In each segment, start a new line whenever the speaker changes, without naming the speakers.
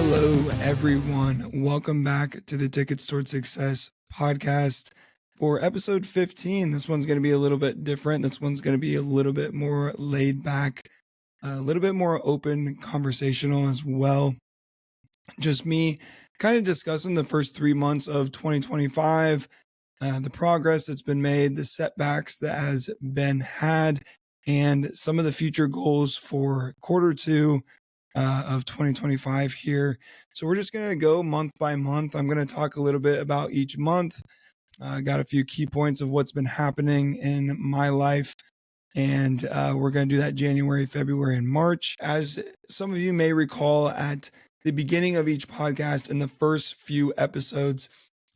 Hello, everyone. Welcome back to the Tickets Towards Success podcast for episode 15. This one's going to be a little bit different. This one's going to be a little bit more laid back, a little bit more open, conversational as well. Just me kind of discussing the first 3 months of 2025, the progress that's been made, the setbacks that has been had, and some of the future goals for quarter two of 2025 here. So we're just going to go month by month. I'm going to talk a little bit about each month. I got a few key points of what's been happening in my life. And we're going to do that January, February, and March. As some of you may recall, at the beginning of each podcast, in the first few episodes,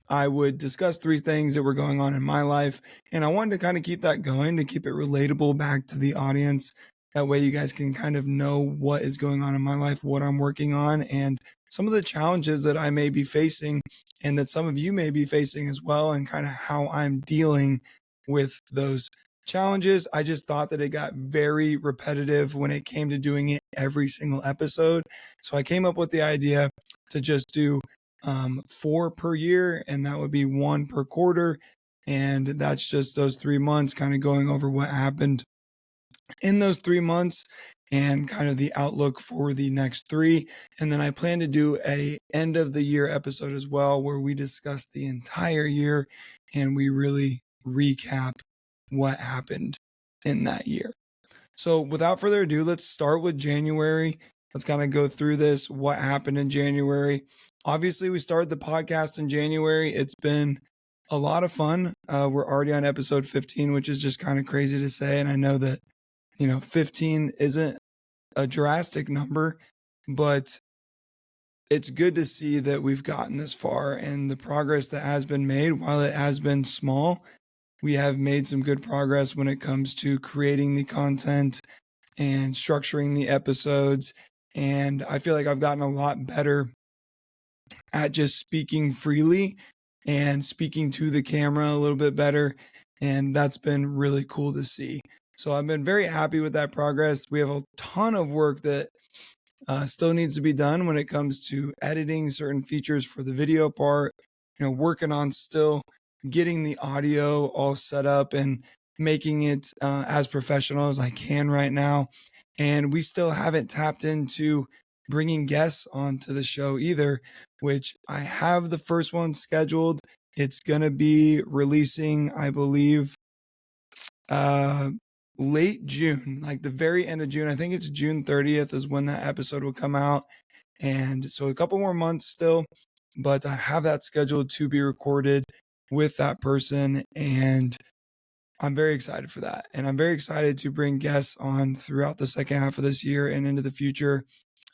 I would discuss 3 things that were going on in my life. And I wanted to kind of keep that going, to keep it relatable back to the audience. That way you guys can kind of know what is going on in my life, what I'm working on, and some of the challenges that I may be facing and that some of you may be facing as well, and kind of how I'm dealing with those challenges. I just thought that it got very repetitive when it came to doing it every single episode. So I came up with the idea to just do 4 per year, and that would be 1 per quarter. And that's just those 3 months, kind of going over what happened in those 3 months and kind of the outlook for the next 3. And then I plan to do a end of the year episode as well, where we discuss the entire year and we really recap what happened in that year. So without further ado, let's start with January. Let's kind of go through this, what happened in January. Obviously, we started the podcast in January. It's been a lot of fun. We're already on episode 15, which is just kind of crazy to say. And I know that 15 isn't a drastic number, but it's good to see that we've gotten this far and the progress that has been made. While it has been small, we have made some good progress when it comes to creating the content and structuring the episodes. And I feel like I've gotten a lot better at just speaking freely and speaking to the camera a little bit better. And that's been really cool to see. So I've been very happy with that progress. We have a ton of work that still needs to be done when it comes to editing certain features for the video part, working on still getting the audio all set up and making it as professional as I can right now. And we still haven't tapped into bringing guests onto the show either, which I have the first one scheduled. It's going to be releasing, I believe, late June, like the very end of June. I think it's June 30th is when that episode will come out. And so a couple more months still, but I have that scheduled to be recorded with that person. And I'm very excited for that. And I'm very excited to bring guests on throughout the second half of this year and into the future.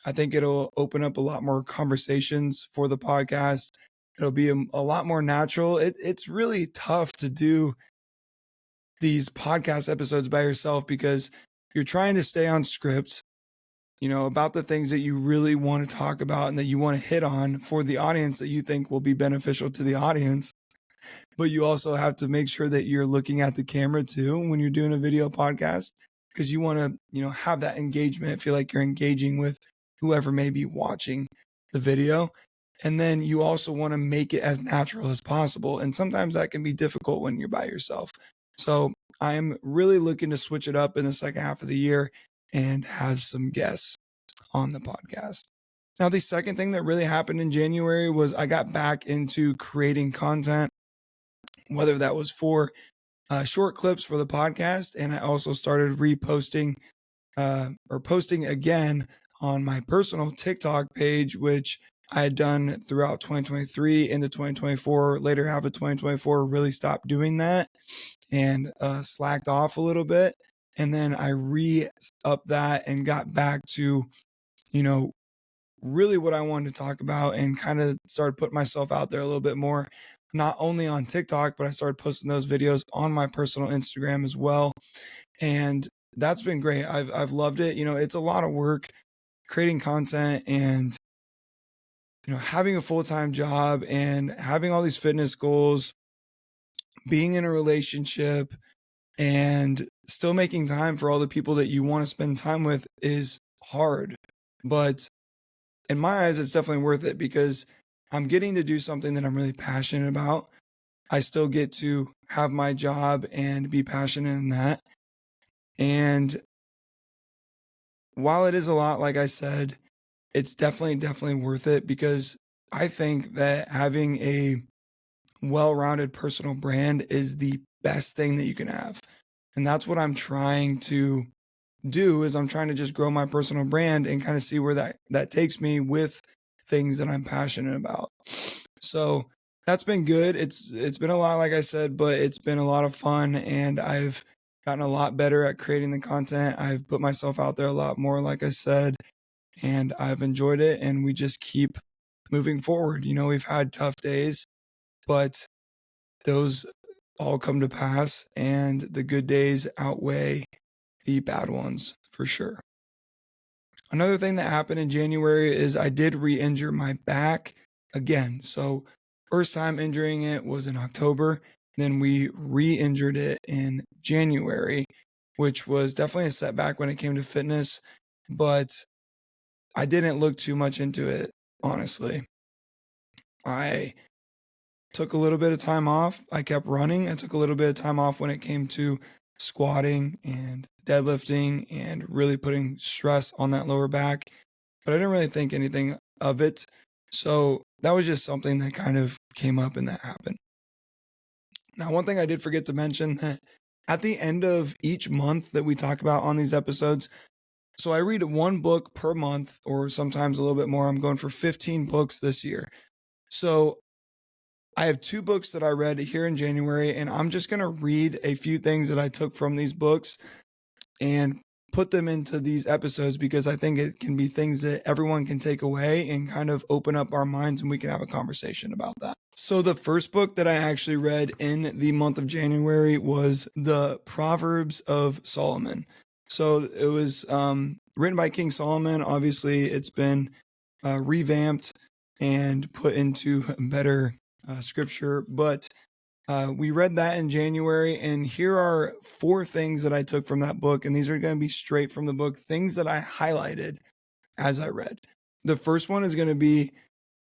I think it'll open up a lot more conversations for the podcast. It'll be a lot more natural. It's really tough to do these podcast episodes by yourself because you're trying to stay on script, about the things that you really want to talk about and that you want to hit on for the audience that you think will be beneficial to the audience. But you also have to make sure that you're looking at the camera too when you're doing a video podcast, because you want to, have that engagement, feel like you're engaging with whoever may be watching the video. And then you also want to make it as natural as possible. And sometimes that can be difficult when you're by yourself. So I'm really looking to switch it up in the second half of the year and have some guests on the podcast. Now, the second thing that really happened in January was I got back into creating content, whether that was for short clips for the podcast. And I also started reposting or posting again on my personal TikTok page, which I had done throughout 2023 into 2024, later half of 2024, really stopped doing that and slacked off a little bit. And then I re-upped that and got back to, really what I wanted to talk about and kind of started putting myself out there a little bit more, not only on TikTok, but I started posting those videos on my personal Instagram as well. And that's been great. I've loved it. It's a lot of work creating content and, having a full-time job and having all these fitness goals, being in a relationship and still making time for all the people that you want to spend time with is hard. But in my eyes, it's definitely worth it because I'm getting to do something that I'm really passionate about. I still get to have my job and be passionate in that. And while it is a lot, like I said, it's definitely worth it because I think that having a well-rounded personal brand is the best thing that you can have. And that's what I'm trying to do is I'm trying to just grow my personal brand and kind of see where that takes me with things that I'm passionate about. So that's been good. It's been a lot, like I said, but it's been a lot of fun and I've gotten a lot better at creating the content. I've put myself out there a lot more, like I said, and I've enjoyed it and we just keep moving forward. You know, we've had tough days, but those all come to pass and the good days outweigh the bad ones for sure. Another thing that happened in January is I did re-injure my back again. So first time injuring it was in October. Then we re-injured it in January, which was definitely a setback when it came to fitness, but I didn't look too much into it, honestly. I took a little bit of time off. I kept running. I took a little bit of time off when it came to squatting and deadlifting and really putting stress on that lower back. But I didn't really think anything of it. So that was just something that kind of came up and that happened. Now, one thing I did forget to mention that at the end of each month that we talk about on these episodes, so I read one book per month or sometimes a little bit more. I'm going for 15 books this year. So I have 2 books that I read here in January, and I'm just going to read a few things that I took from these books and put them into these episodes because I think it can be things that everyone can take away and kind of open up our minds and we can have a conversation about that. So the first book that I actually read in the month of January was the Proverbs of Solomon. So it was written by King Solomon. Obviously, it's been revamped and put into better scripture, but we read that in January, and here are 4 things that I took from that book, and these are going to be straight from the book, things that I highlighted as I read. The first one is going to be,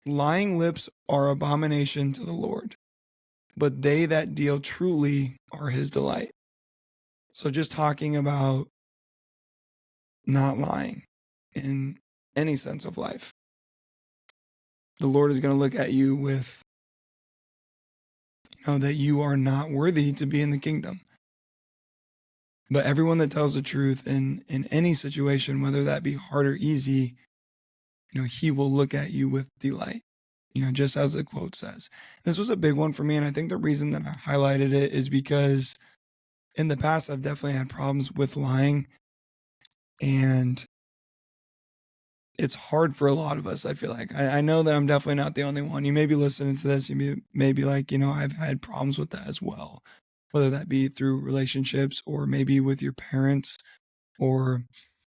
lying lips are abomination to the Lord, but they that deal truly are his delight. So just talking about not lying in any sense of life. The Lord is going to look at you with, that you are not worthy to be in the kingdom. But everyone that tells the truth in any situation, whether that be hard or easy, he will look at you with delight, just as the quote says. This was a big one for me. And I think the reason that I highlighted it is because in the past, I've definitely had problems with lying. And it's hard for a lot of us, I feel like. I know that I'm definitely not the only one. You may be listening to this, you may be like, I've had problems with that as well, whether that be through relationships or maybe with your parents or,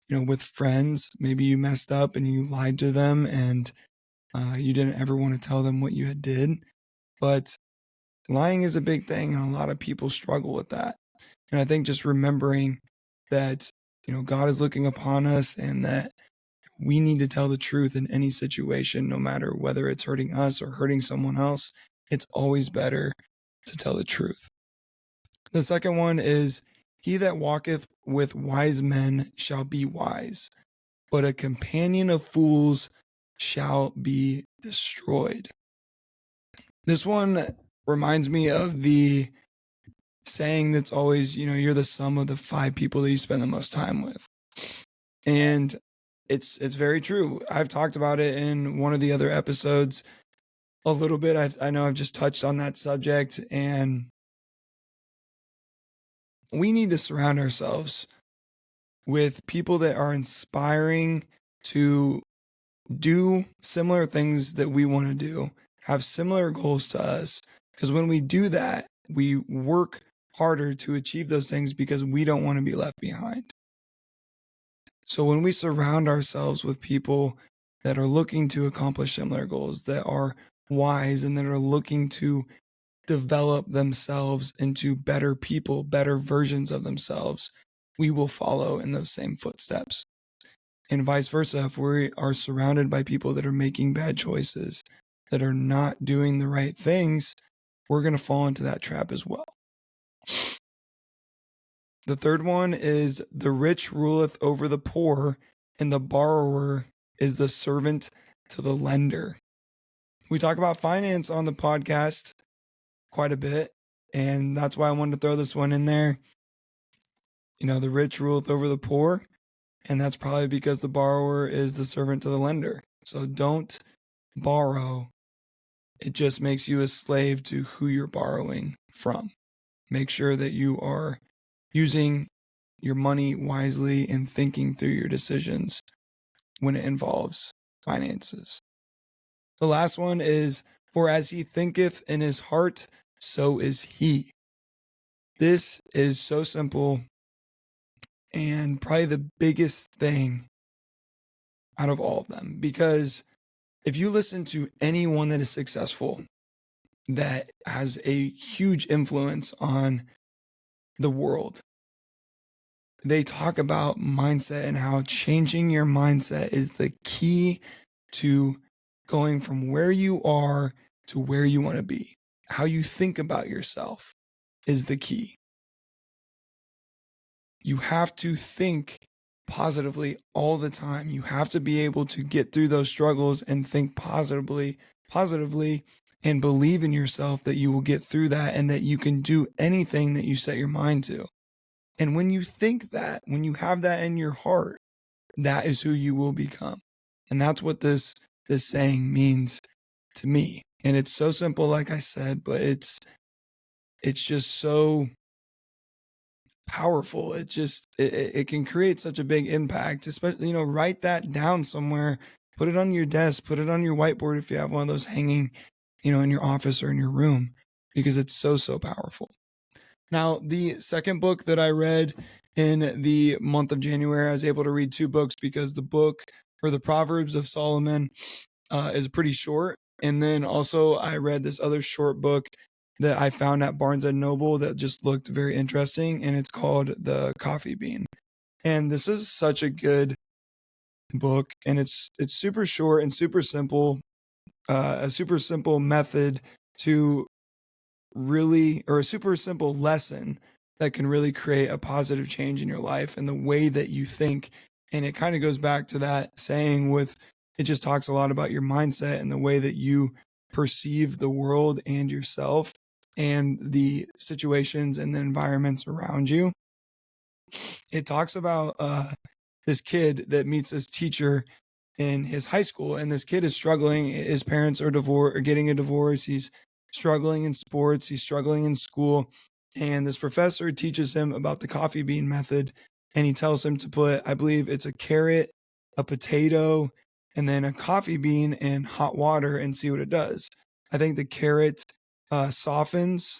with friends. Maybe you messed up and you lied to them and you didn't ever want to tell them what you had did. But lying is a big thing and a lot of people struggle with that. And I think just remembering that, God is looking upon us and that we need to tell the truth in any situation, no matter whether it's hurting us or hurting someone else. It's always better to tell the truth. The second one is, he that walketh with wise men shall be wise, but a companion of fools shall be destroyed. This one reminds me of the saying that's always, you're the sum of the 5 people that you spend the most time with. And it's very true. I've talked about it in one of the other episodes a little bit. I know I've just touched on that subject, and we need to surround ourselves with people that are inspiring to do similar things that we want to do, have similar goals to us. Because when we do that, we work harder to achieve those things because we don't want to be left behind. So when we surround ourselves with people that are looking to accomplish similar goals, that are wise and that are looking to develop themselves into better people, better versions of themselves, we will follow in those same footsteps. And vice versa, if we are surrounded by people that are making bad choices, that are not doing the right things, we're going to fall into that trap as well. The third one is the rich ruleth over the poor, and the borrower is the servant to the lender. We talk about finance on the podcast quite a bit, and that's why I wanted to throw this one in there. You know, the rich ruleth over the poor, and that's probably because the borrower is the servant to the lender. So don't borrow. It just makes you a slave to who you're borrowing from. Make sure that you are using your money wisely and thinking through your decisions when it involves finances. The last one is, for as he thinketh in his heart, so is he. This is so simple and probably the biggest thing out of all of them, because if you listen to anyone that is successful, that has a huge influence on the world, they talk about mindset and how changing your mindset is the key to going from where you are to where you want to be. How you think about yourself is the key. You have to think positively all the time. You have to be able to get through those struggles and think positively, and believe in yourself that you will get through that and that you can do anything that you set your mind to. And when you think that, when you have that in your heart, that is who you will become. And that's what this saying means to me. And it's so simple, like I said, but it's just so powerful. It can create such a big impact, especially, write that down somewhere, put it on your desk, put it on your whiteboard if you have one of those hanging, in your office or in your room, because it's so, so powerful. Now, the second book that I read in the month of January, I was able to read 2 books because the book, or the Proverbs of Solomon, is pretty short. And then also I read this other short book that I found at Barnes & Noble that just looked very interesting, and it's called The Coffee Bean. And this is such a good book, and it's super short and super simple, a super simple method to really, or a super simple lesson that can really create a positive change in your life and the way that you think. And it kind of goes back to that saying with, it just talks a lot about your mindset and the way that you perceive the world and yourself and the situations and the environments around you. It talks about this kid that meets his teacher in his high school, and this kid is struggling. His parents are getting a divorce. He's struggling in sports. He's struggling in school. And this professor teaches him about the coffee bean method. And he tells him to put, I believe it's a carrot, a potato, and then a coffee bean in hot water and see what it does. I think the carrot softens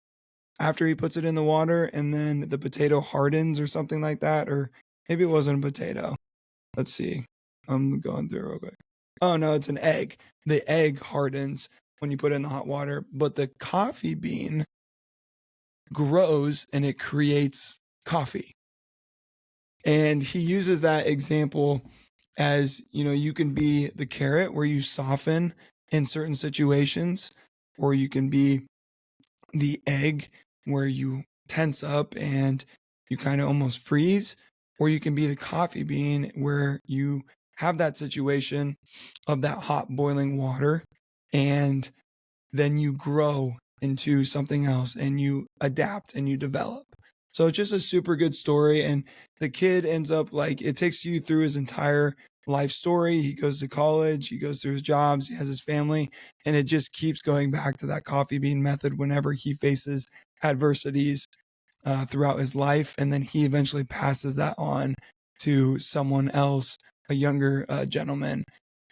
after he puts it in the water, and then the potato hardens or something like that. Or maybe it wasn't a potato. Let's see. I'm going through real quick. Oh, no, it's an egg. The egg hardens when you put it in the hot water, but the coffee bean grows and it creates coffee. And he uses that example as, you can be the carrot where you soften in certain situations, or you can be the egg where you tense up and you kind of almost freeze, or you can be the coffee bean where you have that situation of that hot boiling water, and then you grow into something else and you adapt and you develop. So it's just a super good story. And the kid ends up it takes you through his entire life story. He goes to college, he goes through his jobs, he has his family, and it just keeps going back to that coffee bean method whenever he faces adversities throughout his life. And then he eventually passes that on to someone else, a younger gentleman,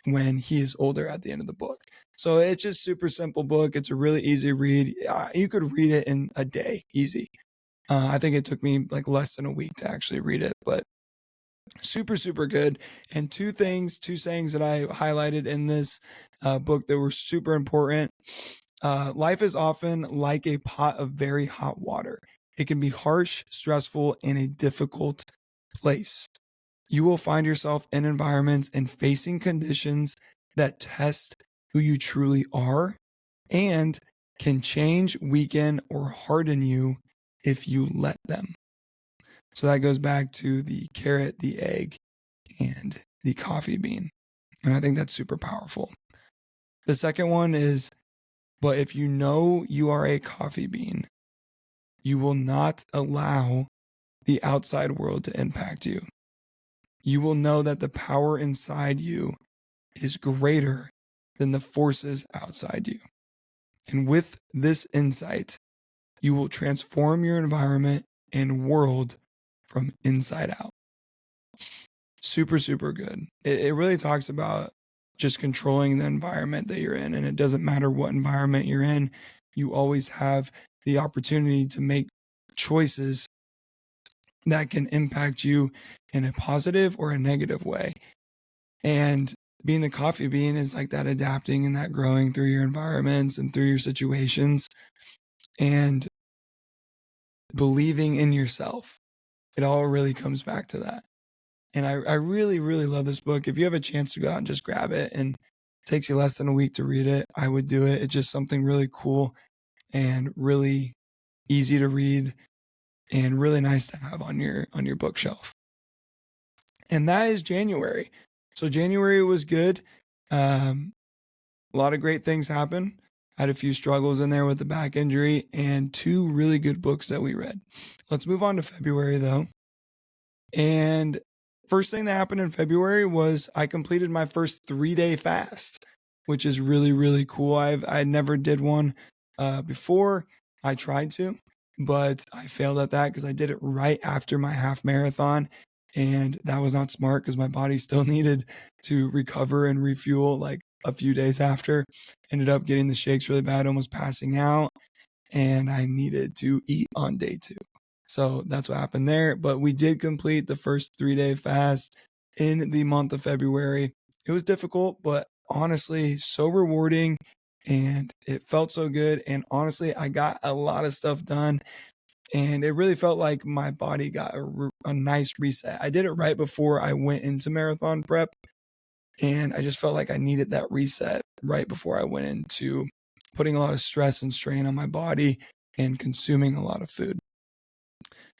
when he is older at the end of the book. So it's just super simple book. It's a really easy read. You could read it in a day, easy. I think it took me less than a week to actually read it, but super, super good. And two sayings that I highlighted in this book that were super important. Life is often like a pot of very hot water. It can be harsh, stressful, and a difficult place. you will find yourself in environments and facing conditions that test who you truly are and can change, weaken, or harden you if you let them. So that goes back to the carrot, the egg, and the coffee bean. And I think that's super powerful. The second one is, but if you know you are a coffee bean, you will not allow the outside world to impact you. You will know that the power inside you is greater than the forces outside you. And with this insight, you will transform your environment and world from inside out. Super, super good. It really talks about just controlling the environment that you're in. And it doesn't matter what environment you're in, you always have the opportunity to make choices that can impact you in a positive or a negative way. And being the coffee bean is like that adapting and that growing through your environments and through your situations and believing in yourself. It all really comes back to that. And I really, really love this book. If you have a chance to go out and just grab it and it takes you less than a week to read it, I would do it. It's just something really cool and really easy to read and really nice to have on your bookshelf. And that is January. So January was good. A lot of great things happened. I had a few struggles in there with the back injury and 2 really good books that we read. Let's move on to February though. And first thing that happened in February was I completed my first 3-day fast, which is really, really cool. I never did one before. I tried to, but I failed at that because I did it right after my half marathon. And that was not smart because my body still needed to recover and refuel like a few days after. Ended up getting the shakes really bad, almost passing out. And I needed to eat on day 2. So that's what happened there. But we did complete the first 3-day fast in the month of February. It was difficult, but honestly, so rewarding and it felt so good. And honestly, I got a lot of stuff done and it really felt like my body got a nice reset. I did it right before I went into marathon prep and I just felt like I needed that reset right before I went into putting a lot of stress and strain on my body and consuming a lot of food.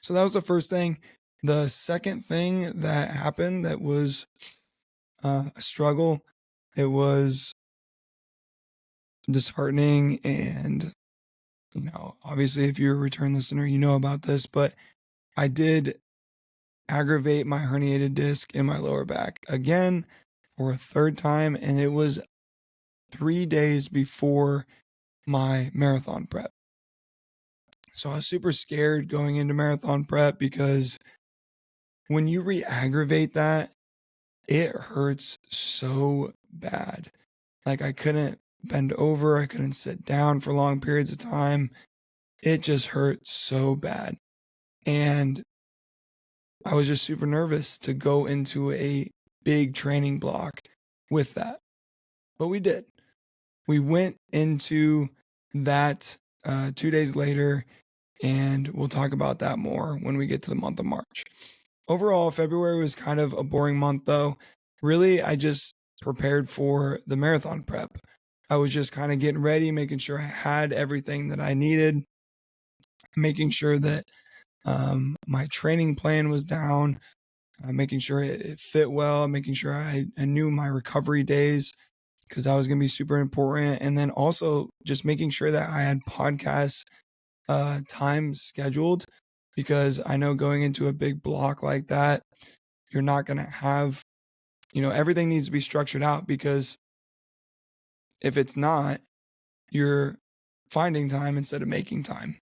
So that was the first thing. The second thing that happened that was a struggle, it was disheartening. And, obviously if you're a return listener, you know about this, but I did aggravate my herniated disc in my lower back again for a 3rd time. And it was 3 days before my marathon prep. So I was super scared going into marathon prep because when you re-aggravate that, it hurts so bad. Like I couldn't bend over. I couldn't sit down for long periods of time. It just hurt so bad. And I was just super nervous to go into a big training block with that. But we did. We went into that 2 days later, and we'll talk about that more when we get to the month of March. Overall, February was kind of a boring month though. Really, I just prepared for the marathon prep. I was just kind of getting ready, making sure I had everything that I needed, making sure that my training plan was down, making sure it fit well, making sure I knew my recovery days because that was going to be super important. And then also just making sure that I had podcasts time scheduled because I know going into a big block like that, you're not going to have, everything needs to be structured out because if it's not, you're finding time instead of making time.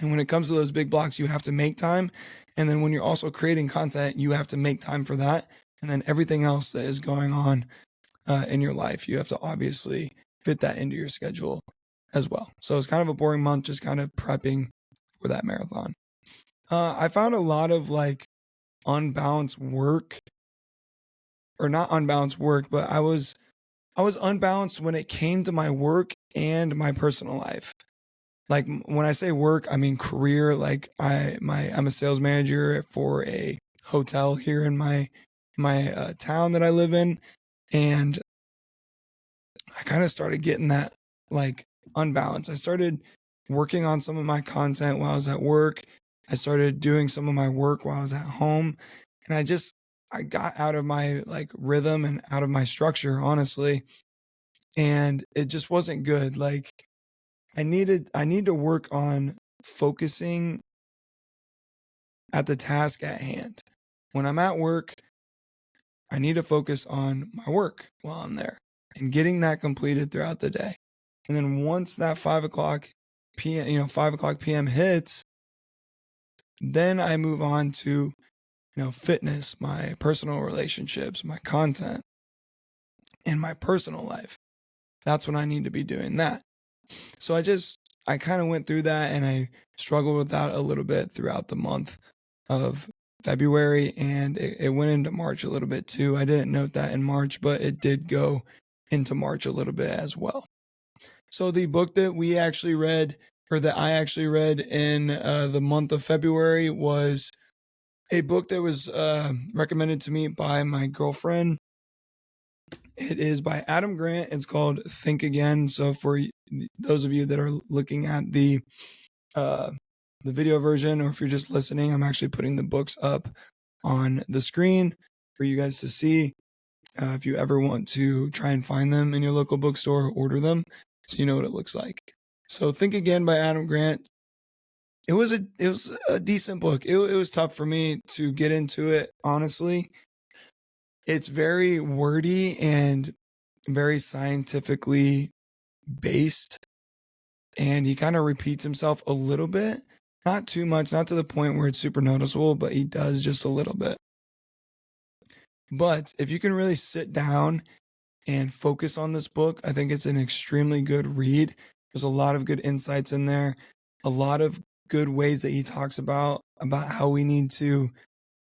And when it comes to those big blocks, you have to make time. And then when you're also creating content, you have to make time for that. And then everything else that is going on in your life, you have to obviously fit that into your schedule as well. So it's kind of a boring month, just kind of prepping for that marathon. I found a lot of like unbalanced work, or not unbalanced work, but I was unbalanced when it came to my work and my personal life. Like when I say work, I mean career. Like I'm a sales manager for a hotel here in my town that I live in, and I kind of started getting that like unbalanced. I started working on some of my content while I was at work. I started doing some of my work while I was at home, and I got out of my like rhythm and out of my structure, honestly, and it just wasn't good. Like I need to work on focusing at the task at hand. When I'm at work, I need to focus on my work while I'm there and getting that completed throughout the day. And then once that 5 o'clock p.m., 5 o'clock p.m. hits, then I move on to, fitness, my personal relationships, my content, and my personal life. That's when I need to be doing that. So I kind of went through that, and I struggled with that a little bit throughout the month of February, and it went into March a little bit too. I didn't note that in March, but it did go into March a little bit as well. So the book that we actually read, or that I actually read in the month of February, was a book that was recommended to me by my girlfriend. It is by Adam Grant. It's called Think Again. So for those of you that are looking at the video version, or if you're just listening, I'm actually putting the books up on the screen for you guys to see. If you ever want to try and find them in your local bookstore, order them so you know what it looks like. So Think Again by Adam Grant. It was a decent book. It was tough for me to get into it, honestly. It's very wordy and very scientifically based, and he kind of repeats himself a little bit. Not too much, not to the point where it's super noticeable, but he does just a little bit. But if you can really sit down and focus on this book, I think it's an extremely good read. There's a lot of good insights in there, a lot of good ways that he talks about how we need to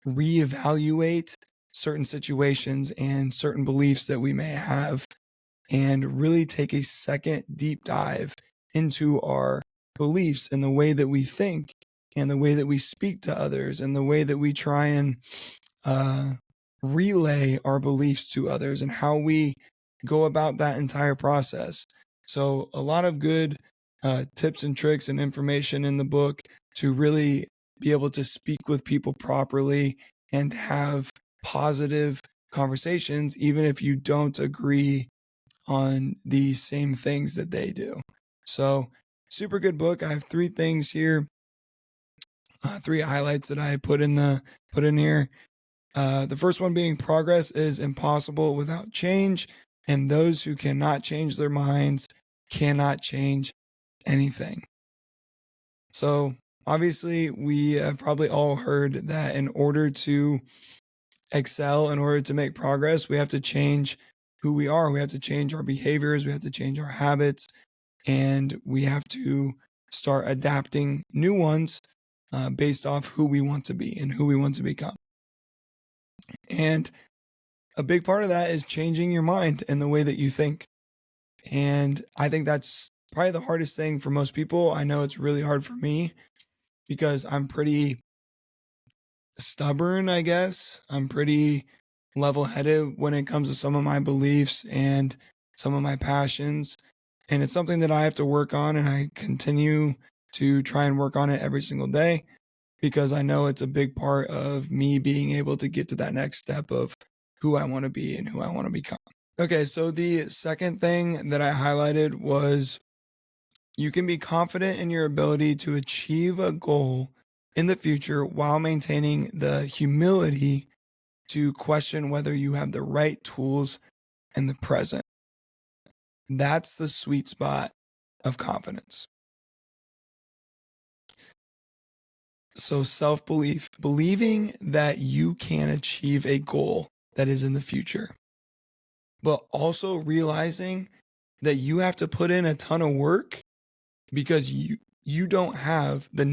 reevaluate certain situations and certain beliefs that we may have, and really take a second deep dive into our beliefs and the way that we think and the way that we speak to others and the way that we try and relay our beliefs to others and how we go about that entire process. So a lot of good tips and tricks and information in the book to really be able to speak with people properly and have positive conversations, even if you don't agree on the same things that they do. So super good book. I have 3 things here, 3 highlights that I put in here. The first one being progress is impossible without change, and those who cannot change their minds cannot change anything. So obviously we have probably all heard that in order to excel, in order to make progress, we have to change who we are. We have to change our behaviors. We have to change our habits, and we have to start adapting new ones based off who we want to be and who we want to become. And a big part of that is changing your mind and the way that you think. And I think that's probably the hardest thing for most people. I know it's really hard for me because I'm pretty stubborn, I guess. I'm pretty level-headed when it comes to some of my beliefs and some of my passions. And it's something that I have to work on, and I continue to try and work on it every single day because I know it's a big part of me being able to get to that next step of who I want to be and who I want to become. Okay, so the second thing that I highlighted was you can be confident in your ability to achieve a goal in the future while maintaining the humility to question whether you have the right tools in the present. That's the sweet spot of confidence. So self-belief, believing that you can achieve a goal that is in the future, but also realizing that you have to put in a ton of work because you don't have the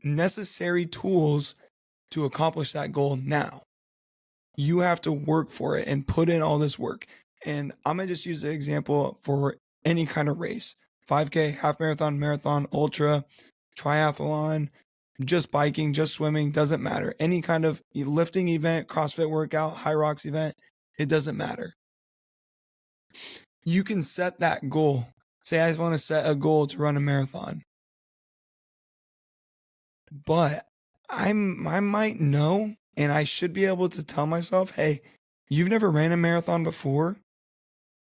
necessary tools to accomplish that goal now. You have to work for it and put in all this work. And I'm going to just use the example for any kind of race: 5K, half marathon, marathon, ultra, triathlon, just biking, just swimming, doesn't matter. Any kind of lifting event, CrossFit workout, high rocks event, it doesn't matter. You can set that goal. Say I want to set a goal to run a marathon. But I might know, and I should be able to tell myself, hey, you've never ran a marathon before.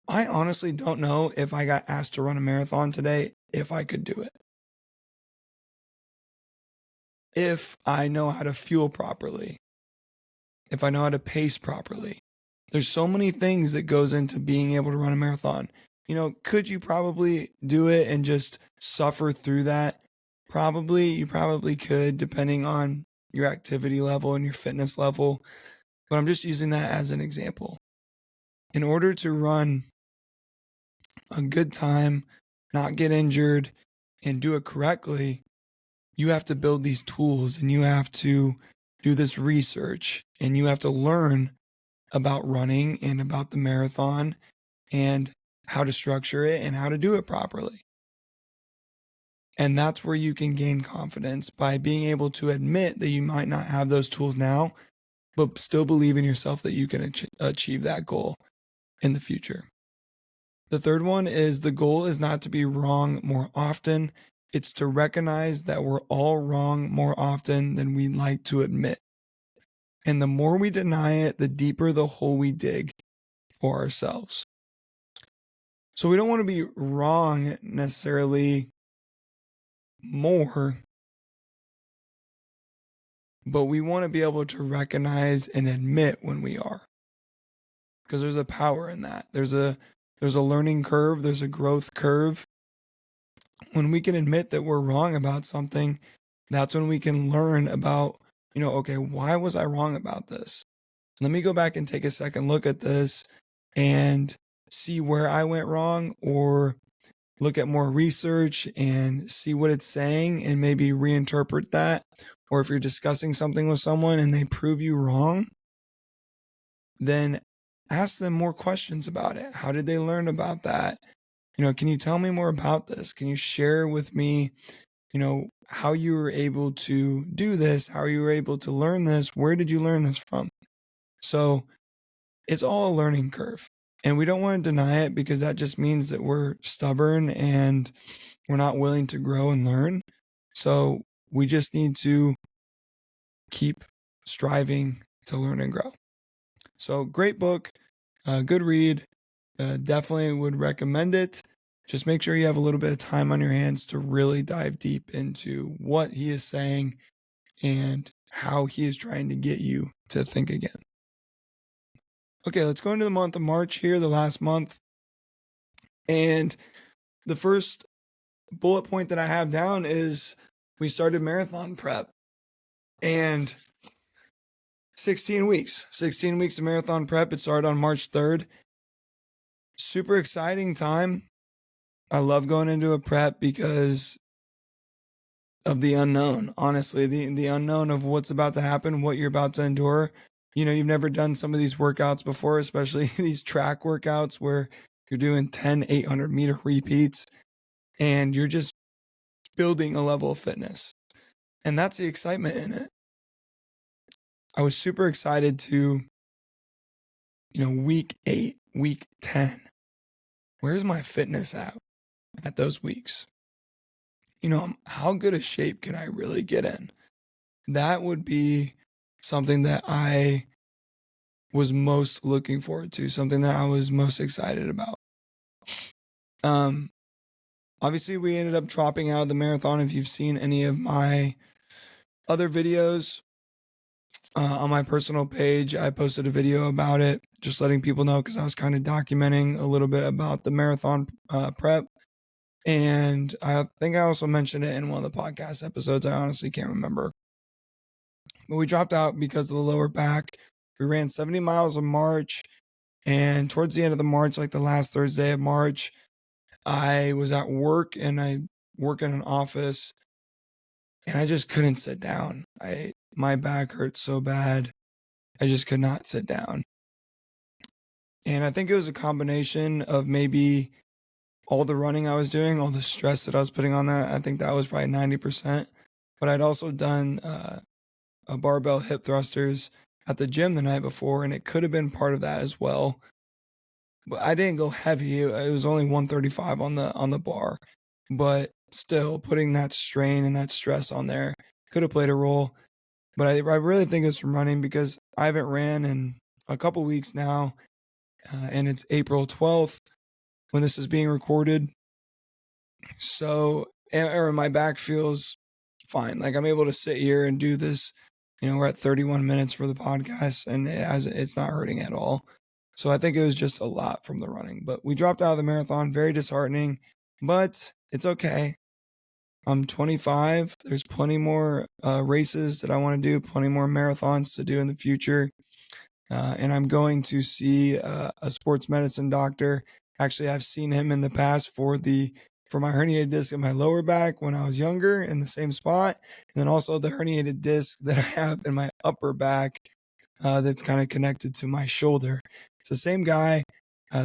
I honestly don't know if I got asked to run a marathon today, if I could do it. If I know how to fuel properly, if I know how to pace properly. There's so many things that goes into being able to run a marathon. Could you probably do it and just suffer through that? Probably, you probably could, depending on your activity level and your fitness level. But I'm just using that as an example. In order to run a good time, not get injured, and do it correctly, you have to build these tools and you have to do this research and you have to learn about running and about the marathon and how to structure it and how to do it properly. And that's where you can gain confidence, by being able to admit that you might not have those tools now, but still believe in yourself that you can achieve that goal in the future. The third one is, the goal is not to be wrong more often. It's to recognize that we're all wrong more often than we'd like to admit. And the more we deny it, the deeper the hole we dig for ourselves. So we don't want to be wrong necessarily more, but we want to be able to recognize and admit when we are, because there's a power in that. There's a learning curve, there's a growth curve. When we can admit that we're wrong about something, that's when we can learn about, okay, why was I wrong about this? Let me go back and take a second look at this and see where I went wrong, or look at more research and see what it's saying and maybe reinterpret that. Or if you're discussing something with someone and they prove you wrong, then ask them more questions about it. How did they learn about that? Can you tell me more about this? Can you share with me, how you were able to do this? How you were able to learn this? Where did you learn this from? So it's all a learning curve. And we don't want to deny it, because that just means that we're stubborn and we're not willing to grow and learn. So we just need to keep striving to learn and grow. So great book, good read. Definitely would recommend it. Just make sure you have a little bit of time on your hands to really dive deep into what he is saying and how he is trying to get you to think again. Okay, let's go into the month of March here, the last month. And the first bullet point that I have down is we started marathon prep. And 16 weeks of marathon prep. It started on March 3rd. Super exciting time. I love going into a prep because of the unknown. Honestly, the unknown of what's about to happen, what you're about to endure. You've never done some of these workouts before, especially these track workouts where you're doing 10 800-meter repeats and you're just building a level of fitness. And that's the excitement in it. I was super excited to, week 8, week 10. Where's my fitness at those weeks? How good a shape can I really get in? That would be something that I was most looking forward to, something that I was most excited about. Obviously we ended up dropping out of the marathon. If you've seen any of my other videos on my personal page, I posted a video about it, just letting people know, because I was kind of documenting a little bit about the marathon prep. And I think I also mentioned it in one of the podcast episodes. I honestly can't remember. But we dropped out because of the lower back. We ran 70 miles in March. And towards the end of the March, like the last Thursday of March, I was at work, and I work in an office, and I just couldn't sit down. My back hurt so bad. I just could not sit down. And I think it was a combination of maybe all the running I was doing, all the stress that I was putting on that. I think that was probably 90%. but I'd also done a barbell hip thrusters at the gym the night before, and it could have been part of that as well. But I didn't go heavy. It was only 135 on the bar, but still putting that strain and that stress on there could have played a role. But I really think it's from running because I haven't ran in a couple weeks now, and it's April 12th when this is being recorded. So, or my back feels fine. Like I'm able to sit here and do this. We're at 31 minutes for the podcast, and it's not hurting at all. So I think it was just a lot from the running. But we dropped out of the marathon, very disheartening, but it's okay. I'm 25. There's plenty more races that I want to do, plenty more marathons to do in the future. And I'm going to see a sports medicine doctor. Actually, I've seen him in the past for my herniated disc in my lower back when I was younger in the same spot. And then also the herniated disc that I have in my upper back that's kind of connected to my shoulder. It's the same guy.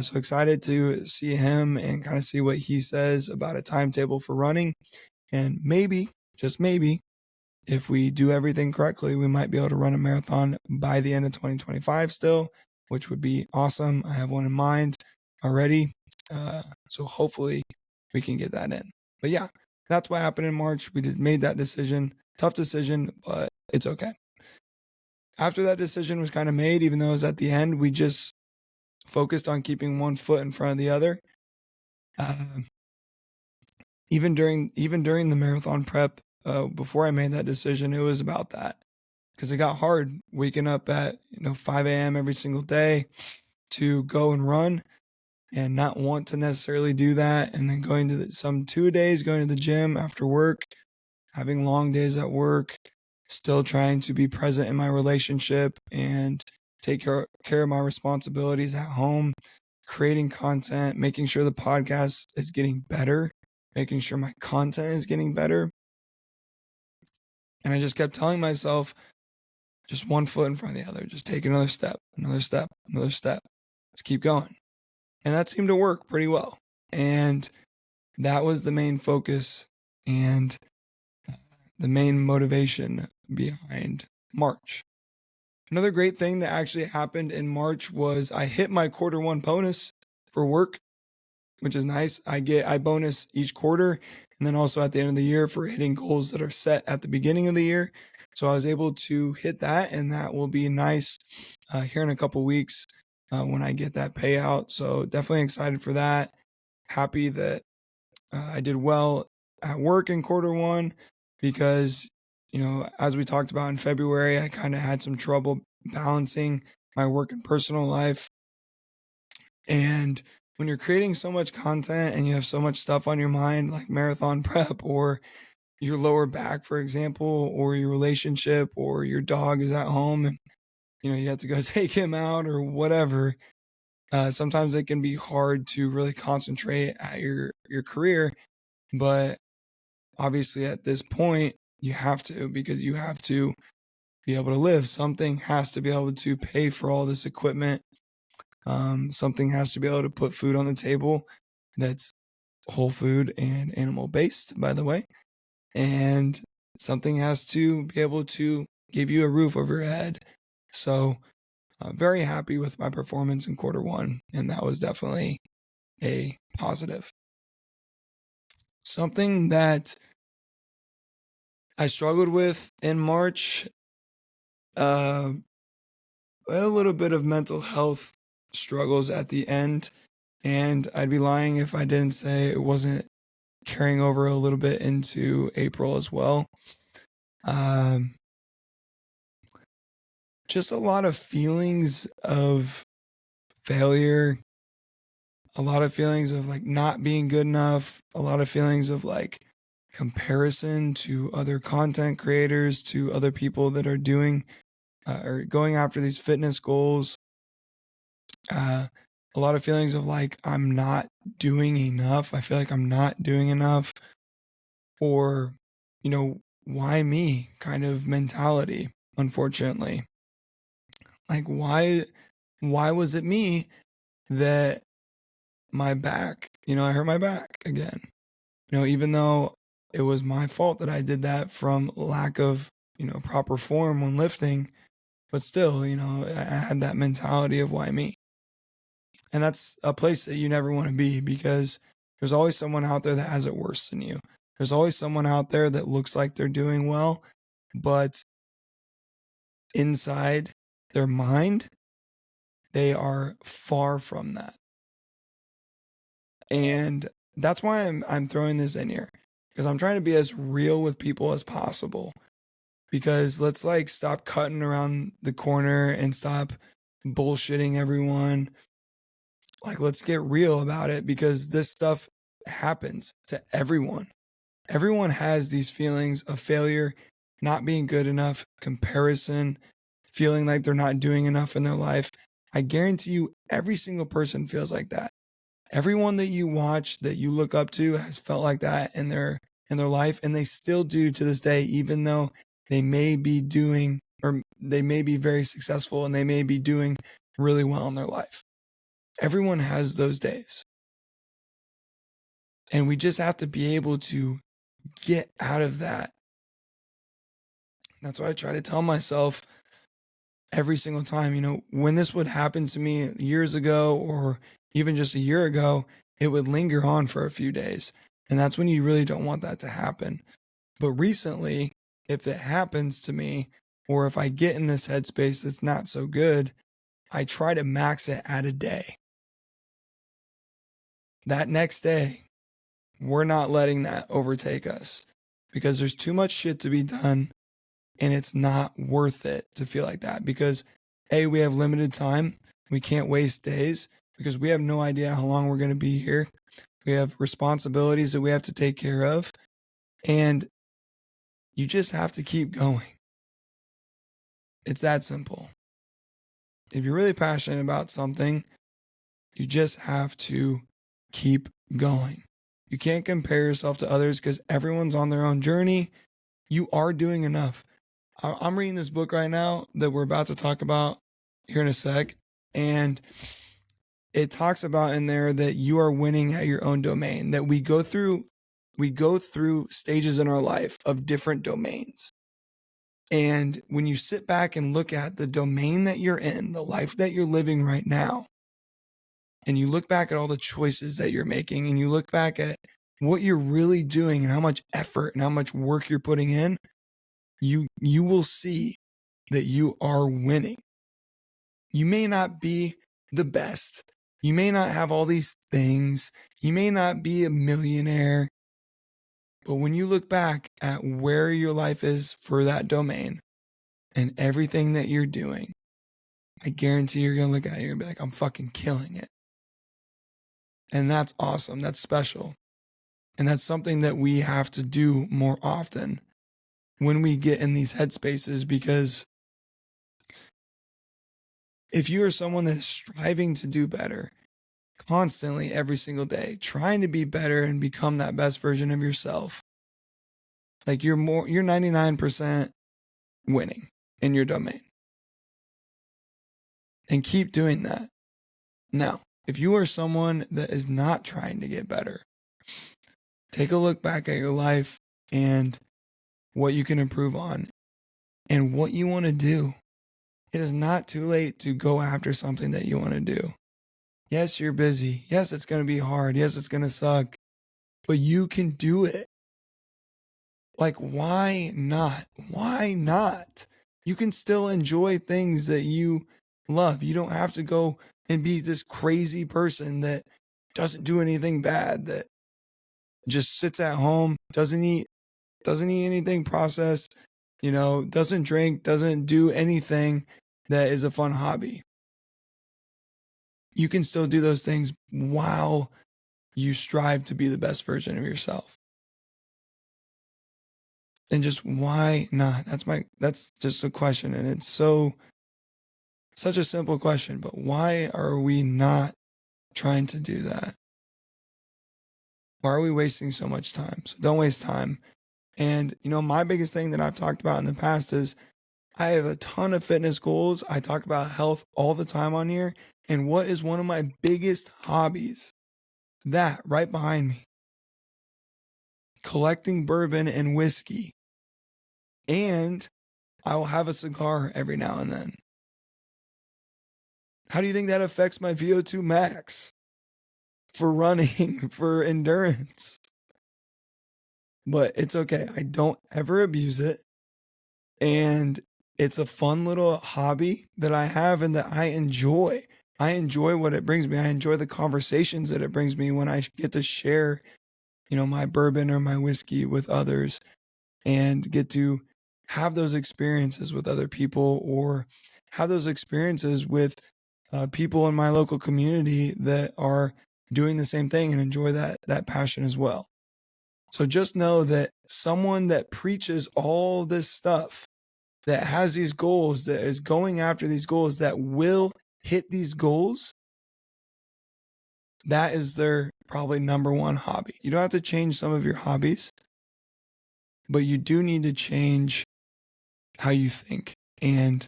So excited to see him and kind of see what he says about a timetable for running. And maybe, just maybe, if we do everything correctly, we might be able to run a marathon by the end of 2025 still, which would be awesome. I have one in mind already. So hopefully we can get that in. But yeah, that's what happened in March. We made that decision. Tough decision, but it's okay. After that decision was kind of made, even though it was at the end, we just focused on keeping one foot in front of the other. Even during the marathon prep, before I made that decision, it was about that, because it got hard waking up at 5 a.m. every single day to go and run, and not want to necessarily do that, and then going to some 2 days going to the gym after work, having long days at work, still trying to be present in my relationship and take care of my responsibilities at home, creating content, making sure the podcast is getting better, making sure my content is getting better. And I just kept telling myself, just one foot in front of the other, just take another step, another step, another step. Let's keep going. And that seemed to work pretty well. And that was the main focus and the main motivation behind March. Another great thing that actually happened in March was I hit my Q1 bonus for work, which is nice. I bonus each quarter, and then also at the end of the year for hitting goals that are set at the beginning of the year. So I was able to hit that, and that will be nice here in a couple weeks when I get that payout. So definitely excited for that. Happy that I did well at work in Q1 because, as we talked about in February, I kind of had some trouble balancing my work and personal life. And when you're creating so much content and you have so much stuff on your mind, like marathon prep or your lower back, for example, or your relationship, or your dog is at home and you have to go take him out or whatever, sometimes it can be hard to really concentrate at your career. But obviously at this point you have to, because you have to be able to live. Something has to be able to pay for all this equipment. Something has to be able to put food on the table that's whole food and animal based, by the way. And something has to be able to give you a roof over your head. So very happy with my performance in Q1, and that was definitely a positive. Something that I struggled with in March, a little bit of mental health struggles at the end, and I'd be lying if I didn't say it wasn't carrying over a little bit into April as well. Just a lot of feelings of failure, a lot of feelings of like not being good enough, a lot of feelings of like comparison to other content creators, to other people that are doing or going after these fitness goals. A lot of feelings of like, I'm not doing enough. I feel like I'm not doing enough, or, why me kind of mentality, unfortunately. Like, why was it me that my back, I hurt my back again, even though it was my fault that I did that from lack of, proper form when lifting. But still, I had that mentality of why me? And that's a place that you never want to be, because there's always someone out there that has it worse than you. There's always someone out there that looks like they're doing well, but inside their mind, they are far from that. And that's why I'm throwing this in here, because I'm trying to be as real with people as possible. Because let's stop cutting around the corner and stop bullshitting everyone. Let's get real about it, because this stuff happens to everyone. Everyone has these feelings of failure, not being good enough, comparison, feeling like they're not doing enough in their life. I guarantee you every single person feels like that. Everyone that you watch, that you look up to, has felt like that in their life, and they still do to this day, even though they may be doing, or they may be very successful and they may be doing really well in their life. Everyone has those days. And we just have to be able to get out of that. That's what I try to tell myself every single time. When this would happen to me years ago, or even just a year ago, it would linger on for a few days. And that's when you really don't want that to happen. But recently, if it happens to me, or if I get in this headspace that's not so good, I try to max it at a day. That next day, we're not letting that overtake us, because there's too much shit to be done, and it's not worth it to feel like that, because A, we have limited time. We can't waste days, because we have no idea how long we're going to be here. We have responsibilities that we have to take care of, and you just have to keep going. It's that simple. If you're really passionate about something, you just have to keep going. You can't compare yourself to others, because everyone's on their own journey. You are doing enough. I'm reading this book right now that we're about to talk about here in a sec, and it talks about in there that you are winning at your own domain, that we go through stages in our life of different domains. And when you sit back and look at the domain that you're in, the life that you're living right now, and you look back at all the choices that you're making, and you look back at what you're really doing and how much effort and how much work you're putting in, you will see that you are winning. You may not be the best. You may not have all these things. You may not be a millionaire. But when you look back at where your life is for that domain and everything that you're doing, I guarantee you're going to look at it and be like, I'm fucking killing it. And that's awesome. That's special. And that's something that we have to do more often when we get in these headspaces, because if you are someone that is striving to do better constantly every single day, trying to be better and become that best version of yourself, you're 99% winning in your domain. And keep doing that. Now, if you are someone that is not trying to get better, take a look back at your life and what you can improve on and what you want to do. It is not too late to go after something that you want to do. Yes, you're busy. Yes, it's going to be hard. Yes, it's going to suck. But you can do it. Why not? Why not? You can still enjoy things that you love. You don't have to go and be this crazy person that doesn't do anything bad, that just sits at home, doesn't eat anything processed, doesn't drink, doesn't do anything that is a fun hobby. You can still do those things while you strive to be the best version of yourself. And just why not? That's just a question. And it's such a simple question, but why are we not trying to do that? Why are we wasting so much time? So don't waste time. And, my biggest thing that I've talked about in the past is I have a ton of fitness goals. I talk about health all the time on here. And what is one of my biggest hobbies? That right behind me. collecting bourbon and whiskey, and I will have a cigar every now and then. How do you think that affects my VO2 max for running, for endurance? But it's okay. I don't ever abuse it. And it's a fun little hobby that I have and that I enjoy. I enjoy what it brings me. I enjoy the conversations that it brings me when I get to share, my bourbon or my whiskey with others and get to have those experiences with other people or have those experiences with people in my local community that are doing the same thing and enjoy that passion as well. So just know that someone that preaches all this stuff, that has these goals, that is going after these goals, that will hit these goals, that is their probably number one hobby. You don't have to change some of your hobbies, but you do need to change how you think and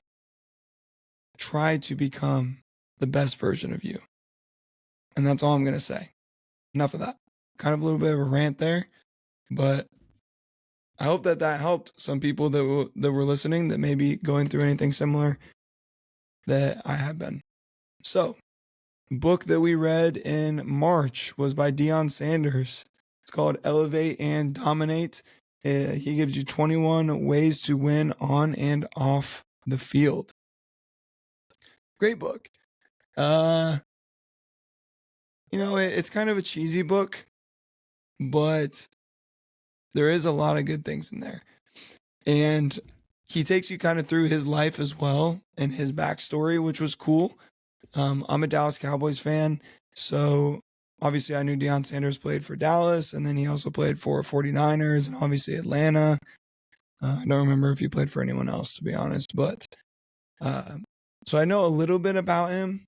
try to become the best version of you. And that's all I'm going to say. Enough of that. Kind of a little bit of a rant there, but I hope that helped some people that were listening that may be going through anything similar that I have been. So, book that we read in March was by Deion Sanders. It's called Elevate and Dominate. He gives you 21 ways to win on and off the field. Great book. It's kind of a cheesy book, but there is a lot of good things in there. And he takes you kind of through his life as well and his backstory, which was cool. I'm a Dallas Cowboys fan, so obviously I knew Deion Sanders played for Dallas, and then he also played for 49ers and obviously Atlanta. I don't remember if he played for anyone else, to be honest, but so I know a little bit about him.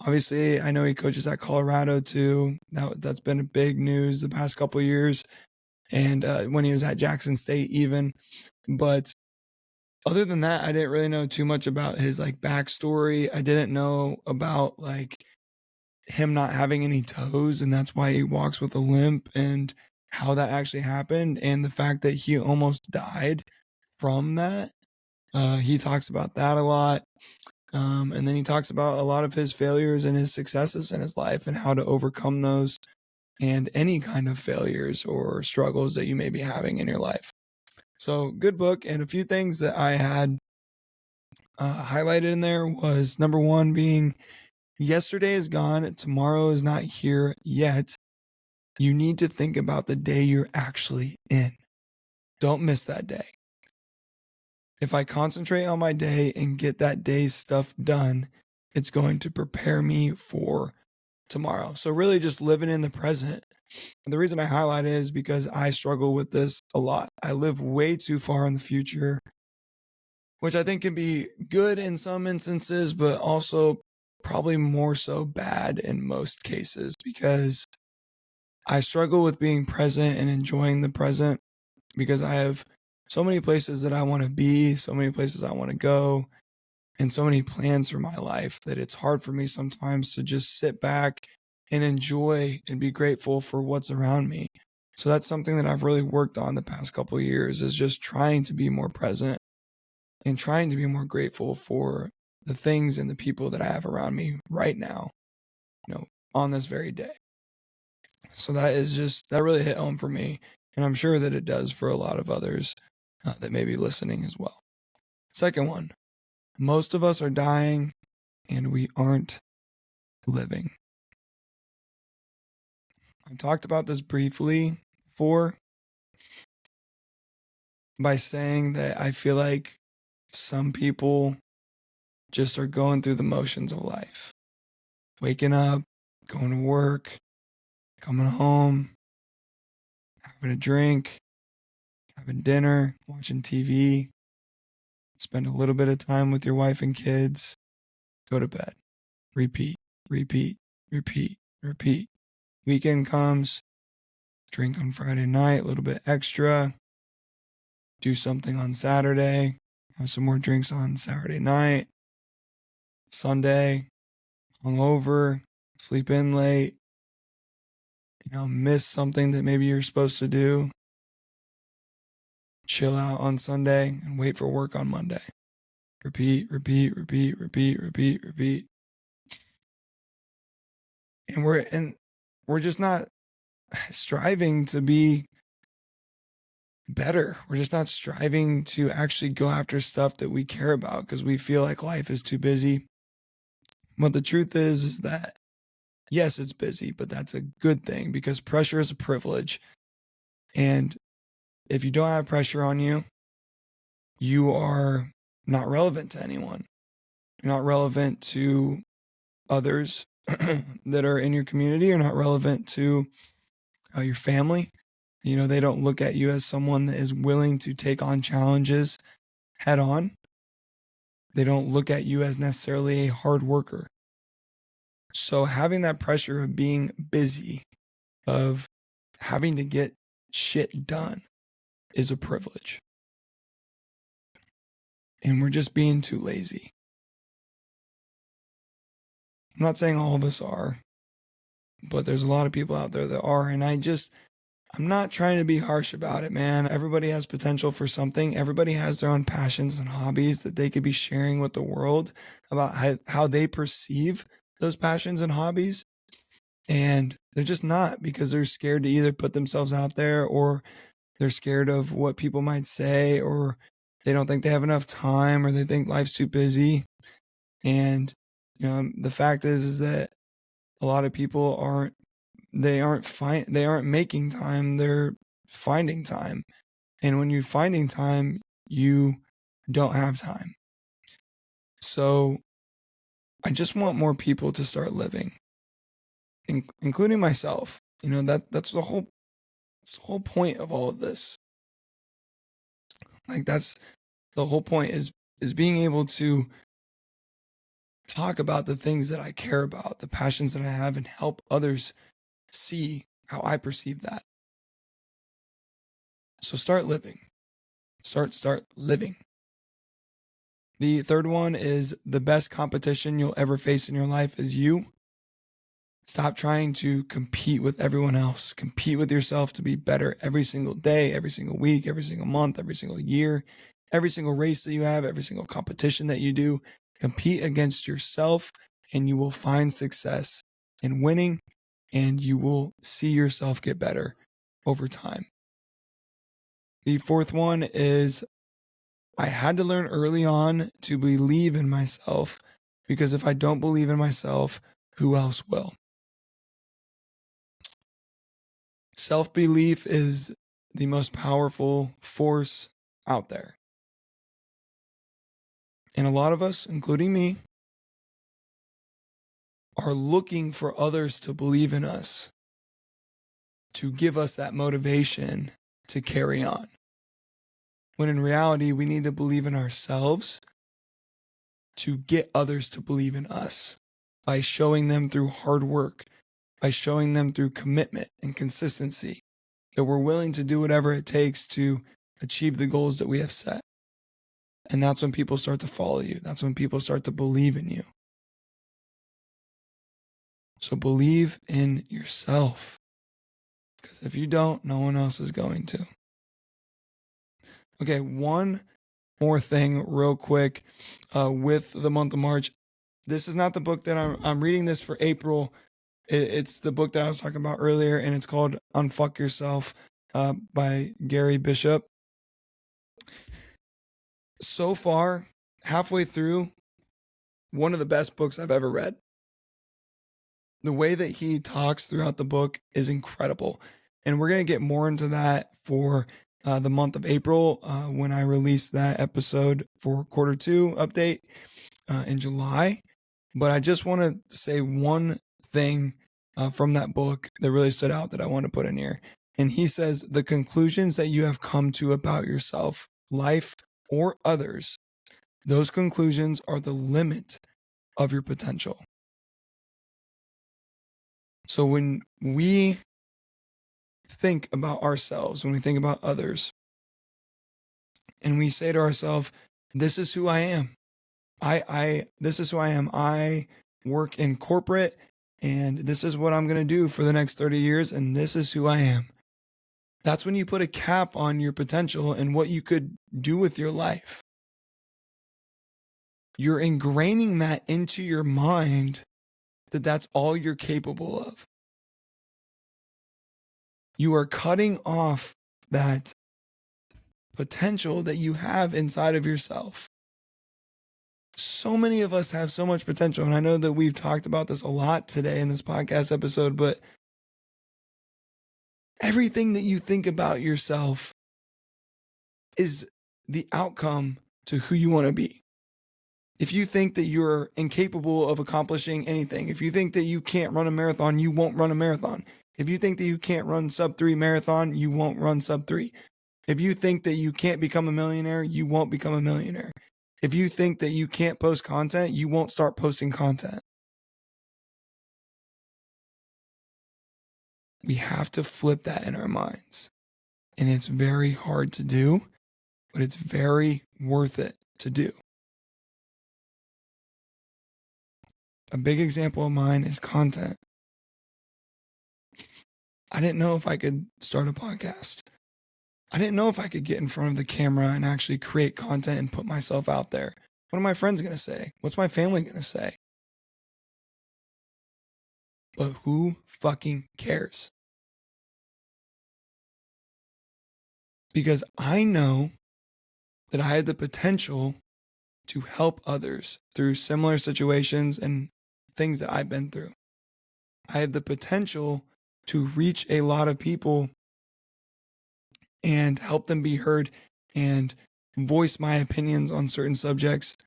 Obviously, I know he coaches at Colorado too. That's been a big news the past couple of years, and when he was at Jackson State even. But other than that, I didn't really know too much about his backstory. I didn't know about him not having any toes, and that's why he walks with a limp, and how that actually happened, and the fact that he almost died from that. He talks about that a lot. And then he talks about a lot of his failures and his successes in his life and how to overcome those and any kind of failures or struggles that you may be having in your life. So good book. And a few things that I had highlighted in there was number one being yesterday is gone. Tomorrow is not here yet. You need to think about the day you're actually in. Don't miss that day. If I concentrate on my day and get that day's stuff done, it's going to prepare me for tomorrow. So really just living in the present. And the reason I highlight it is because I struggle with this a lot. I live way too far in the future, which I think can be good in some instances, but also probably more so bad in most cases, because I struggle with being present and enjoying the present because I have so many places that I want to be, so many places I want to go, and so many plans for my life that it's hard for me sometimes to just sit back and enjoy and be grateful for what's around me. So that's something that I've really worked on the past couple of years, is just trying to be more present and trying to be more grateful for the things and the people that I have around me right now, on this very day. So that really hit home for me. And I'm sure that it does for a lot of others that may be listening as well. Second one, most of us are dying and we aren't living. I talked about this briefly before by saying that I feel like some people just are going through the motions of life. Waking up, going to work, coming home, having a drink, having dinner, watching TV, spend a little bit of time with your wife and kids, go to bed, repeat, repeat, repeat, repeat. Weekend comes, drink on Friday night, a little bit extra, do something on Saturday, have some more drinks on Saturday night, Sunday, hungover, sleep in late, miss something that maybe you're supposed to do, chill out on Sunday, and wait for work on Monday. Repeat, repeat, repeat, repeat, repeat, repeat. And we're just not striving to be better. We're just not striving to actually go after stuff that we care about because we feel like life is too busy. But the truth is that yes, it's busy, but that's a good thing because pressure is a privilege. And if you don't have pressure on you, you are not relevant to anyone. You're not relevant to others that are in your community. You're not relevant to your family. You know, they don't look at you as someone that is willing to take on challenges head on. They don't look at you as necessarily a hard worker. So having that pressure of being busy, of having to get shit done is a privilege. And we're just being too lazy. I'm not saying all of us are, but there's a lot of people out there that are. And I'm not trying to be harsh about it, man. Everybody has potential for something. Everybody has their own passions and hobbies that they could be sharing with the world about how they perceive those passions and hobbies. And they're just not, because they're scared to either put themselves out there, or they're scared of what people might say, or they don't think they have enough time, or they think life's too busy. And the fact is that a lot of people aren't making time, they're finding time. And when you're finding time, you don't have time. So I just want more people to start living, including myself. That's the whole point of all of this. Like, that's the whole point, is being able to talk about the things that I care about, the passions that I have, and help others see how I perceive that. So start living. Start living. The third one is the best competition you'll ever face in your life is you. Stop trying to compete with everyone else. Compete with yourself to be better every single day, every single week, every single month, every single year, every single race that you have, every single competition that you do. Compete against yourself, and you will find success in winning, and you will see yourself get better over time. The fourth one is I had to learn early on to believe in myself, because if I don't believe in myself, who else will? Self-belief is the most powerful force out there. And a lot of us, including me, are looking for others to believe in us, to give us that motivation to carry on. When in reality, we need to believe in ourselves to get others to believe in us by showing them through hard work, by showing them through commitment and consistency that we're willing to do whatever it takes to achieve the goals that we have set. And that's when people start to follow you. That's when people start to believe in you. So believe in yourself, because if you don't, no one else is going to. Okay, one more thing real quick with the month of March. This is not the book that I'm reading this for April. It's the book that I was talking about earlier, and it's called Unfuck Yourself by Gary Bishop. So far, halfway through, one of the best books I've ever read. The way that he talks throughout the book is incredible. And we're going to get more into that for the month of April when I release that episode for quarter 2 update in July. But I just want to say one thing from that book that really stood out that I want to put in here. And he says, the conclusions that you have come to about yourself, life, or others, those conclusions are the limit of your potential. So when we think about ourselves, when we think about others, and we say to ourselves, this is who I am. This is who I am. I work in corporate, and this is what I'm going to do for the next 30 years, and this is who I am. That's when you put a cap on your potential and what you could do with your life. You're ingraining that into your mind that that's all you're capable of. You are cutting off that potential that you have inside of yourself. So many of us have so much potential, and I know that we've talked about this a lot today in this podcast episode, but everything that you think about yourself is the outcome to who you want to be. If you think that you're incapable of accomplishing anything, if you think that you can't run a marathon, you won't run a marathon. If you think that you can't run sub-3 marathon, you won't run sub-3. If you think that you can't become a millionaire, you won't become a millionaire. If you think that you can't post content, you won't start posting content. We have to flip that in our minds. And it's very hard to do, but it's very worth it to do. A big example of mine is content. I didn't know if I could start a podcast. I didn't know if I could get in front of the camera and actually create content and put myself out there. What are my friends going to say? What's my family going to say? But who fucking cares? Because I know that I had the potential to help others through similar situations and things that I've been through. I have the potential to reach a lot of people and help them be heard and voice my opinions on certain subjects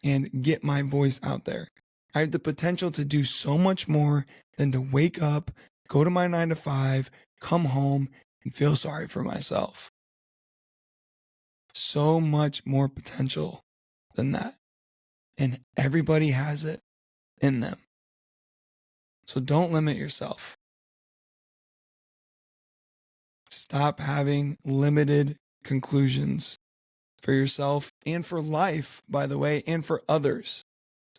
and get my voice out there. I have the potential to do so much more than to wake up, go to my 9 to 5, come home, and feel sorry for myself. So much more potential than that. And everybody has it in them. So don't limit yourself. Stop having limited conclusions for yourself and for life, by the way, and for others.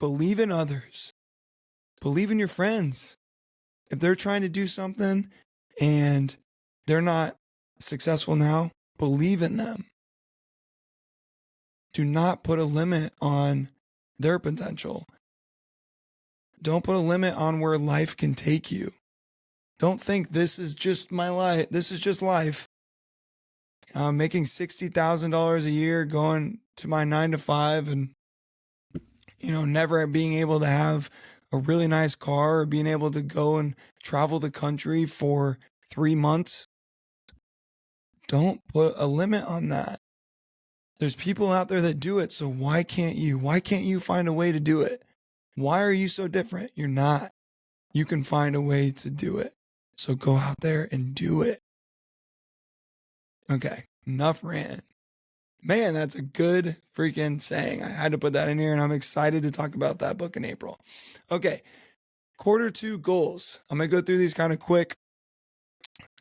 Believe in others. Believe in your friends. If they're trying to do something and they're not successful now, believe in them. Do not put a limit on their potential. Don't put a limit on where life can take you. Don't think this is just my life. This is just life. I'm making $60,000 a year, going to my 9 to 5 and, never being able to have a really nice car or being able to go and travel the country for 3 months. Don't put a limit on that. There's people out there that do it, so why can't you? Why can't you find a way to do it? Why are you so different? You're not. You can find a way to do it. So go out there and do it. Okay, enough rant. Man, that's a good freaking saying. I had to put that in here, and I'm excited to talk about that book in April. Okay, Q2 goals. I'm going to go through these kind of quick.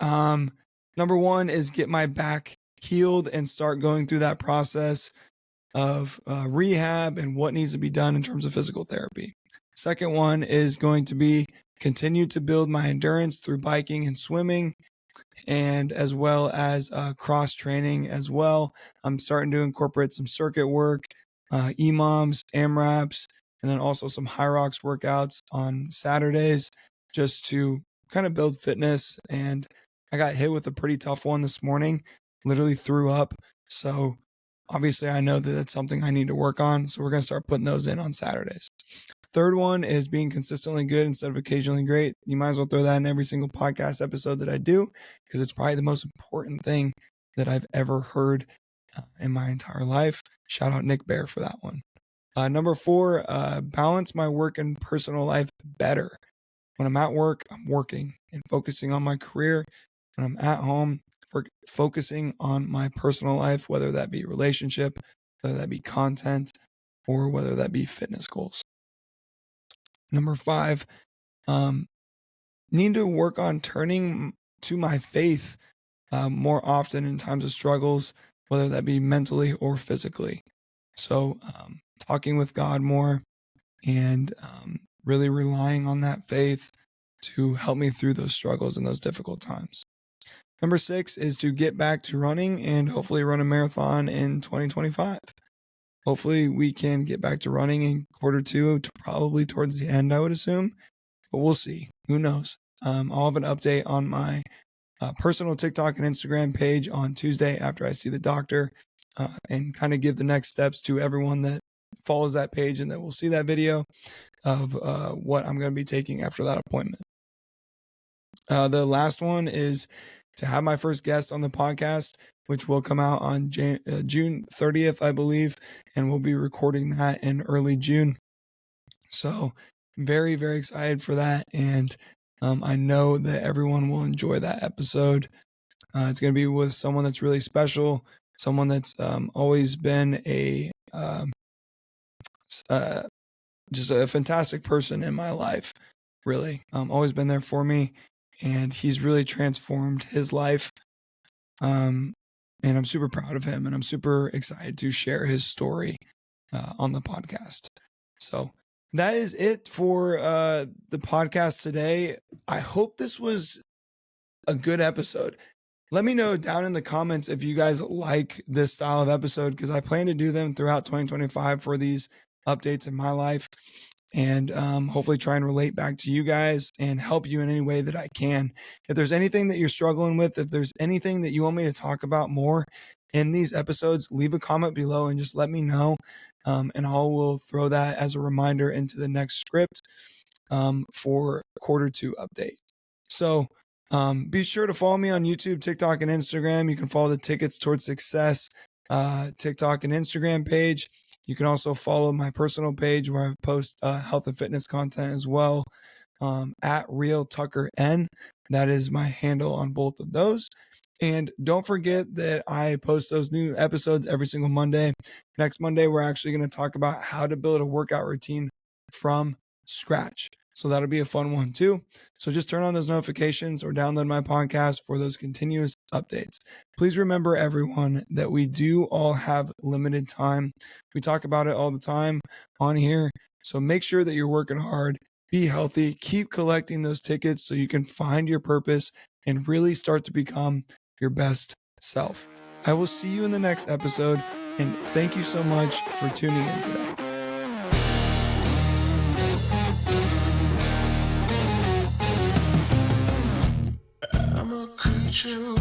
Number 1 is get my back healed and start going through that process of rehab and what needs to be done in terms of physical therapy. Second one is going to be continue to build my endurance through biking and swimming, and as well as cross training as well. I'm starting to incorporate some circuit work, EMOMs, AMRAPs, and then also some high rocks workouts on Saturdays just to kind of build fitness. And I got hit with a pretty tough one this morning, literally threw up. So obviously I know that that's something I need to work on. So we're going to start putting those in on Saturdays. Third one is being consistently good instead of occasionally great. You might as well throw that in every single podcast episode that I do, because it's probably the most important thing that I've ever heard in my entire life. Shout out Nick Bear for that one. Number 4, balance my work and personal life better. When I'm at work, I'm working and focusing on my career. When I'm at home, focusing on my personal life, whether that be relationship, whether that be content, or whether that be fitness goals. Number 5, need to work on turning to my faith more often in times of struggles, whether that be mentally or physically. So talking with God more and really relying on that faith to help me through those struggles and those difficult times. Number 6 is to get back to running and hopefully run a marathon in 2025. Hopefully we can get back to running in Q2, probably towards the end, I would assume, but we'll see. Who knows? I'll have an update on my personal TikTok and Instagram page on Tuesday after I see the doctor, and kind of give the next steps to everyone that follows that page and that will see that video of what I'm going to be taking after that appointment. The last one is to have my first guest on the podcast, which will come out on June 30th, I believe, and we'll be recording that in early June. So very, very excited for that, and I know that everyone will enjoy that episode. It's going to be with someone that's really special, someone that's always been just a fantastic person in my life, really. Always been there for me, and he's really transformed his life. And I'm super proud of him, and I'm super excited to share his story on the podcast. So that is it for the podcast today. I hope this was a good episode. Let me know down in the comments if you guys like this style of episode, because I plan to do them throughout 2025 for these updates in my life, and hopefully try and relate back to you guys and help you in any way that I can. If there's anything that you're struggling with, if there's anything that you want me to talk about more in these episodes, leave a comment below and just let me know, and I will throw that as a reminder into the next script for Q2 update. So be sure to follow me on YouTube, TikTok, and Instagram. You can follow the Tickets Towards Success TikTok and Instagram page. You can also follow my personal page where I post health and fitness content as well, at Real Tucker N. That is my handle on both of those. And don't forget that I post those new episodes every single Monday. Next Monday, we're actually going to talk about how to build a workout routine from scratch. So that'll be a fun one too. So just turn on those notifications or download my podcast for those continuous updates. Please remember, everyone, that we do all have limited time. We talk about it all the time on here. So make sure that you're working hard, be healthy, keep collecting those tickets so you can find your purpose and really start to become your best self. I will see you in the next episode, and thank you so much for tuning in today. I'm a creature